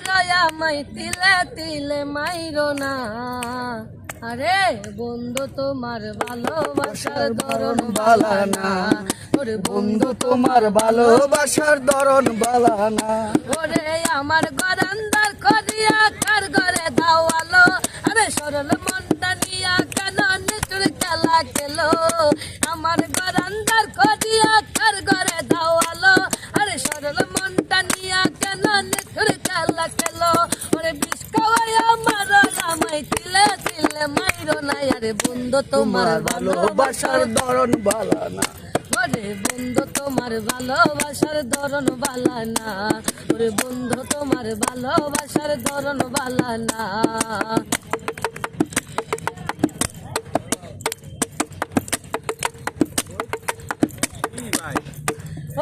আমায় তিলে তিলে মাইরো না। আরে বন্ধু তোমার ভালোবাসার ধরন বালা না। ওরে বন্ধু তোমার ভালোবাসার ধরন বালা না। ওরে আমার গরান্দার করিয়া কার ঘরে দাওয়ালো। আরে সরল মনটা নিয়া কেন নিচুর খেলা খেলো। আমার গরান্দার করিয়া কার ঘরে দাওয়ালো। আরে সরল মনটা নিয়া কেন নিচুর খেলা খেলো। ওরে বিষ খাওয়াই আমার আমায় তিলে তিলে মাইরো না। আরে বন্ধু তোমার ভালোবাসার ধরন বালা না। ওরে বন্ধু তোমার ভালোবাসার ধরন বালা না। ওরে বন্ধু তোমার ভালোবাসার ধরন বালা না।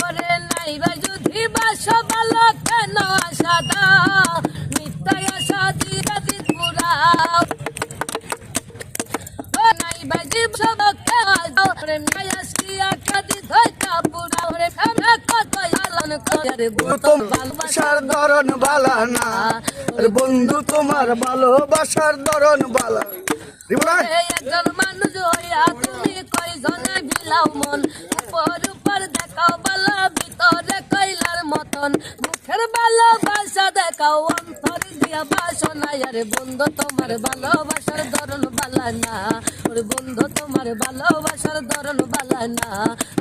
ওরে নাই বা যদি বাসো ভালো কেন আশা দাও। মিথ্যায় আশা দিয়ে দিন পুরাও। নাই বা জীব সব ওরে মায়াসিয়া কাদি ধইতা পুরা। ওরে ফেরা কত আলান করে ভালোবাসার ধরন বালা না। বন্ধু তোমার ভালোবাসার ধরন বালা। একজন মানুষ হইয়া তুমি কয়জনে বিলাও মন। উপর উপর দেখাও বালা ভিতরে কইলার মতন। মুখের ভালোবাসা দেখাও অন্তর দিয়া বাসনা। আরে বন্ধু তোমার ভালোবাসার ধরন বালা না। ওরে বন্ধু তোমার ভালোবাসার ধরন বালা না।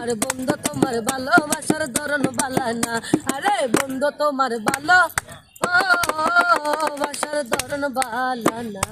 আরে বন্ধু তোমার ভালোবাসার ধরন বালা না। আরে বন্ধু তোমার ভালোবাসার ধরন বালা না।